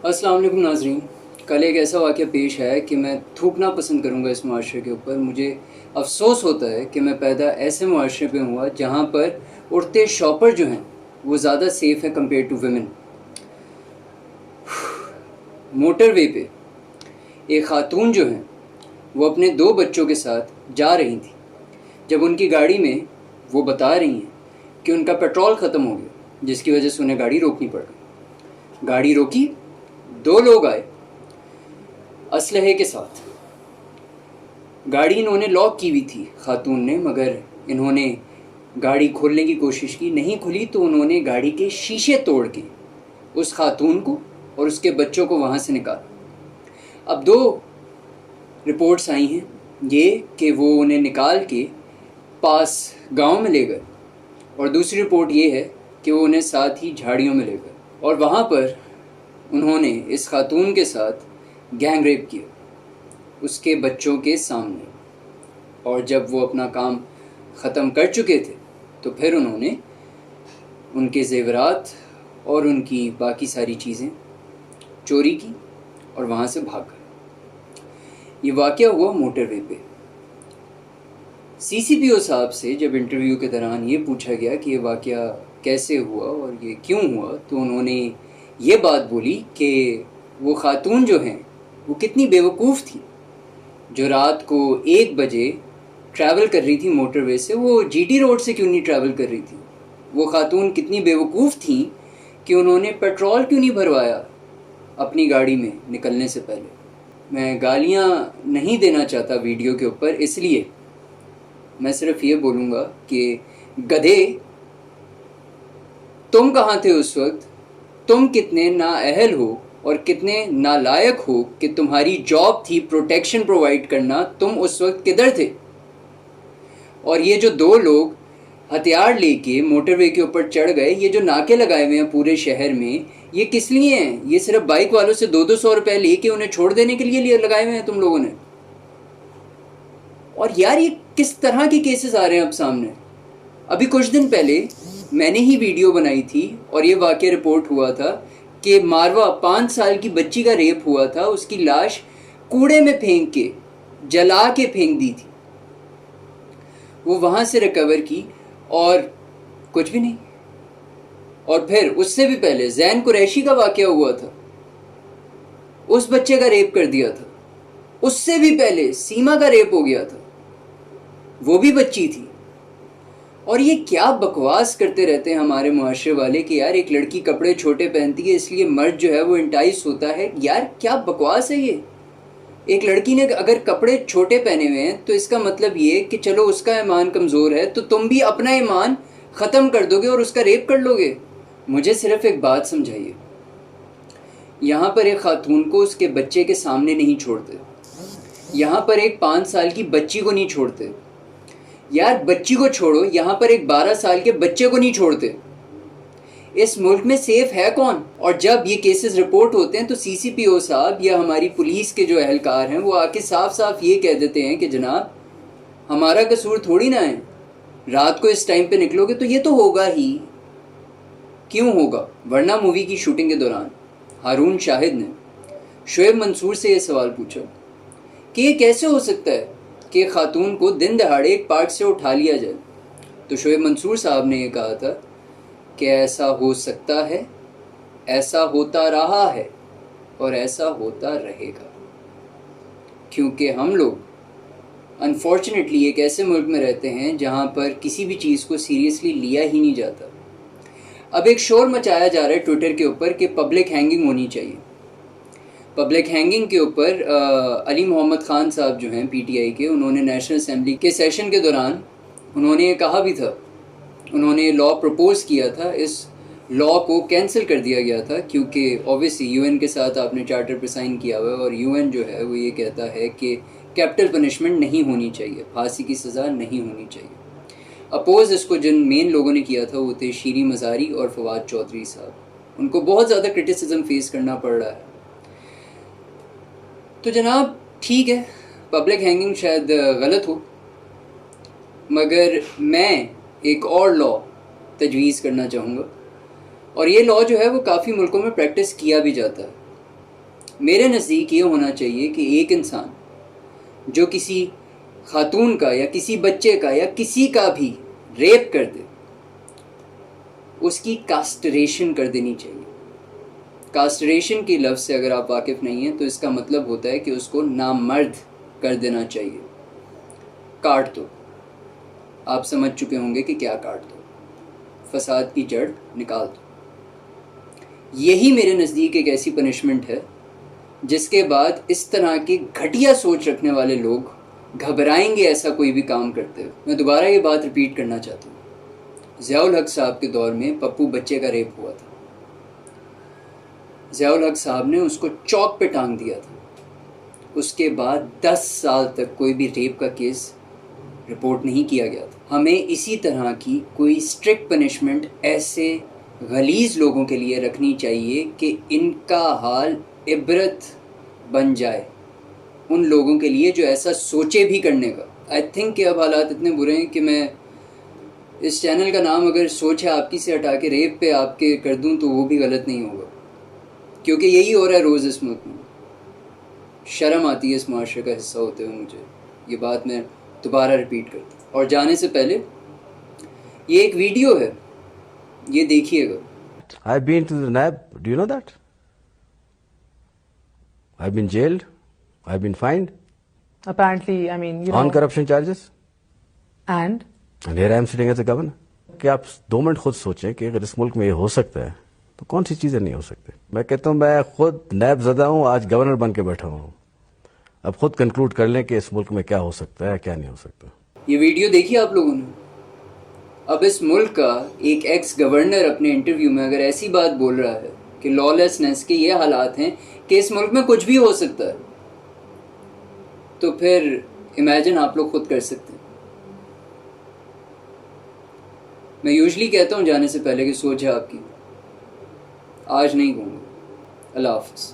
السلام علیکم ناظرین. کل ایک ایسا واقعہ پیش آیا کہ میں تھوکنا پسند کروں گا اس معاشرے کے اوپر. مجھے افسوس ہوتا ہے کہ میں پیدا ایسے معاشرے پہ ہوا جہاں پر عورتیں شاپر جو ہیں وہ زیادہ سیف ہیں کمپیئر ٹو ویمن. موٹر وے پہ ایک خاتون جو ہیں وہ اپنے 2 بچوں کے ساتھ جا رہی تھیں. جب ان کی گاڑی میں وہ بتا رہی ہیں کہ ان کا پیٹرول ختم ہو گیا، جس کی وجہ سے انہیں گاڑی روکنی پڑ گئی. گاڑی روکی، 2 لوگ آئے اسلحے کے ساتھ. گاڑی انہوں نے لاک کی ہوئی تھی خاتون نے، مگر انہوں نے گاڑی کھولنے کی کوشش کی، نہیں کھلی تو انہوں نے گاڑی کے شیشے توڑ کے اس خاتون کو اور اس کے بچوں کو وہاں سے نکالا. اب 2 رپورٹس آئی ہیں یہ کہ وہ انہیں نکال کے پاس گاؤں میں لے گئے، اور دوسری رپورٹ یہ ہے کہ وہ انہیں ساتھ ہی جھاڑیوں میں لے گئے اور وہاں پر انہوں نے اس خاتون کے ساتھ گینگ ریپ کیا اس کے بچوں کے سامنے. اور جب وہ اپنا کام ختم کر چکے تھے تو پھر انہوں نے ان کے زیورات اور ان کی باقی ساری چیزیں چوری کی اور وہاں سے بھاگ گئے. یہ واقعہ ہوا موٹر وے پہ. سی سی پی او صاحب سے جب انٹرویو کے دوران یہ پوچھا گیا کہ یہ واقعہ کیسے ہوا اور یہ کیوں ہوا، تو انہوں نے یہ بات بولی کہ وہ خاتون جو ہیں وہ کتنی بیوقوف تھی جو رات کو 1 بجے ٹریول کر رہی تھی موٹر وے سے. وہ جی ٹی روڈ سے کیوں نہیں ٹریول کر رہی تھی؟ وہ خاتون کتنی بیوقوف تھیں کہ انہوں نے پیٹرول کیوں نہیں بھروایا اپنی گاڑی میں نکلنے سے پہلے. میں گالیاں نہیں دینا چاہتا ویڈیو کے اوپر، اس لیے میں صرف یہ بولوں گا کہ گدھے تم کہاں تھے اس وقت؟ تم کتنے نااہل ہو اور کتنے نالائق ہو کہ تمہاری جاب تھی پروٹیکشن پرووائڈ کرنا، تم اس وقت کدھر تھے؟ اور یہ جو 2 لوگ ہتھیار لے کے موٹر وے کے اوپر چڑھ گئے، یہ جو ناکے لگائے ہوئے ہیں پورے شہر میں، یہ کس لیے ہیں؟ یہ صرف بائک والوں سے 200 روپے لے کے انہیں چھوڑ دینے کے لیے لگائے ہوئے ہیں تم لوگوں نے. اور یار یہ کس طرح کے کیسز آ رہے ہیں اب سامنے. ابھی کچھ دن پہلے میں نے ہی ویڈیو بنائی تھی اور یہ واقعہ رپورٹ ہوا تھا کہ ماروا 5 سال کی بچی کا ریپ ہوا تھا. اس کی لاش کوڑے میں پھینک کے جلا کے پھینک دی تھی. وہ وہاں سے ریکور کی اور کچھ بھی نہیں. اور پھر اس سے بھی پہلے زین قریشی کا واقعہ ہوا تھا، اس بچے کا ریپ کر دیا تھا. اس سے بھی پہلے سیما کا ریپ ہو گیا تھا، وہ بھی بچی تھی. اور یہ کیا بکواس کرتے رہتے ہیں ہمارے معاشرے والے کہ یار ایک لڑکی کپڑے چھوٹے پہنتی ہے اس لیے مرد جو ہے وہ انٹائس ہوتا ہے. یار کیا بکواس ہے یہ. ایک لڑکی نے اگر کپڑے چھوٹے پہنے ہوئے ہیں تو اس کا مطلب یہ کہ چلو اس کا ایمان کمزور ہے تو تم بھی اپنا ایمان ختم کر دو گے اور اس کا ریپ کر لو گے. مجھے صرف ایک بات سمجھائیے، یہاں پر ایک خاتون کو اس کے بچے کے سامنے نہیں چھوڑتے، یہاں پر ایک 5 سال کی بچی کو نہیں چھوڑتے. یار بچی کو چھوڑو، یہاں پر ایک 12 سال کے بچے کو نہیں چھوڑتے. اس ملک میں سیف ہے کون؟ اور جب یہ کیسز رپورٹ ہوتے ہیں تو سی سی پی او صاحب یا ہماری پولیس کے جو اہلکار ہیں وہ آ کے صاف صاف یہ کہہ دیتے ہیں کہ جناب ہمارا قصور تھوڑی نہ ہے، رات کو اس ٹائم پہ نکلو گے تو یہ تو ہوگا ہی. کیوں ہوگا؟ ورنہ مووی کی شوٹنگ کے دوران ہارون شاہد نے شعیب منصور سے یہ سوال پوچھا کہ یہ کیسے ہو سکتا ہے کہ ایک خاتون کو دن دہاڑے ایک پارک سے اٹھا لیا جائے. تو شعیب منصور صاحب نے یہ کہا تھا کہ ایسا ہو سکتا ہے، ایسا ہوتا رہا ہے اور ایسا ہوتا رہے گا، کیونکہ ہم لوگ انفارچونیٹلی ایک ایسے ملک میں رہتے ہیں جہاں پر کسی بھی چیز کو سیریسلی لیا ہی نہیں جاتا. اب ایک شور مچایا جا رہا ہے ٹویٹر کے اوپر کہ پبلک ہینگنگ ہونی چاہیے. پبلک ہینگنگ کے اوپر علی محمد خان صاحب جو ہیں پی ٹی آئی کے، انہوں نے نیشنل اسمبلی کے سیشن کے دوران انہوں نے یہ کہا بھی تھا، انہوں نے لا پروپوز کیا تھا، اس لا کو کینسل کر دیا گیا تھا کیونکہ اوبیسلی یو این کے ساتھ آپ نے چارٹر پہ سائن کیا ہوا ہے اور یو این جو ہے وہ یہ کہتا ہے کہ کیپٹل پنشمنٹ نہیں ہونی چاہیے، پھانسی کی سزا نہیں ہونی چاہیے. اپوز اس کو جن مین لوگوں نے کیا تھا وہ تھے شیری مزاری اور فواد چودھری صاحب. ان کو بہت زیادہ کرٹیسزم فیس کرنا پڑ رہا ہے. تو جناب ٹھیک ہے، پبلک ہینگنگ شاید غلط ہو، مگر میں ایک اور لا تجویز کرنا چاہوں گا، اور یہ لا جو ہے وہ کافی ملکوں میں پریکٹس کیا بھی جاتا ہے. میرے نزدیک یہ ہونا چاہیے کہ ایک انسان جو کسی خاتون کا یا کسی بچے کا یا کسی کا بھی ریپ کر دے اس کی کاسٹریشن کر دینی چاہیے. کاسٹریشن کی لفظ سے اگر آپ واقف نہیں ہیں تو اس کا مطلب ہوتا ہے کہ اس کو نامرد کر دینا چاہیے. کاٹ دو. آپ سمجھ چکے ہوں گے کہ کیا کاٹ دو. فساد کی جڑ نکال دو. یہی میرے نزدیک ایک ایسی پنشمنٹ ہے جس کے بعد اس طرح کی گھٹیا سوچ رکھنے والے لوگ گھبرائیں گے ایسا کوئی بھی کام کرتے ہوئے. میں دوبارہ یہ بات ریپیٹ کرنا چاہتا ہوں. ضیاء الحق صاحب کے دور میں پپو بچے کا ریپ ہوا تھا. ضیاء الحق صاحب نے اس کو چوک پہ ٹانگ دیا تھا. اس کے بعد 10 سال تک کوئی بھی ریپ کا کیس رپورٹ نہیں کیا گیا تھا. ہمیں اسی طرح کی کوئی اسٹرکٹ پنشمنٹ ایسے غلیظ لوگوں کے لیے رکھنی چاہیے کہ ان کا حال عبرت بن جائے ان لوگوں کے لیے جو ایسا سوچے بھی کرنے کا. آئی تھنک کہ اب حالات اتنے برے ہیں کہ میں اس چینل کا نام اگر سوچ ہے آپ کی سے ہٹا کے ریپ پہ آپ کے کر دوں تو وہ بھی غلط نہیں ہوگا, کیونکہ یہی ہو رہا ہے روز اس ملک میں. شرم آتی ہے اس معاشرے کا حصہ ہوتے ہوئے مجھے. یہ بات میں دوبارہ ریپیٹ کرتا ہوں. اور جانے سے پہلے یہ ایک ویڈیو ہے, یہ دیکھیے گا. I've been to the NAB. Do you know that? I've been jailed. I've been fined. Apparently, I mean, you know. On corruption charges. And here I am sitting as a governor. کہ آپ 2 minute خود سوچیں کہ اگر اس ملک میں یہ ہو سکتا ہے تو کون سی چیزیں نہیں ہو سکتی. میں کہتا ہوں میں خود نیب زدہ ہوں, آج گورنر بن کے بیٹھا ہوں. اب خود کنکلوڈ کر لیں کہ اس ملک میں کیا ہو سکتا ہے کیا نہیں ہو سکتا. یہ ویڈیو دیکھی آپ لوگوں نے. اب اس ملک کا ایک ایکس گورنر اپنے انٹرویو میں اگر ایسی بات بول رہا ہے کہ لا لیسنس کے یہ حالات ہیں کہ اس ملک میں کچھ بھی ہو سکتا ہے, تو پھر امیجن آپ لوگ خود کر سکتے ہیں. میں یوزلی کہتا ہوں جانے سے پہلے کہ سوچ ہے آپ کی, آج نہیں کہوں گا. اللہ حافظ.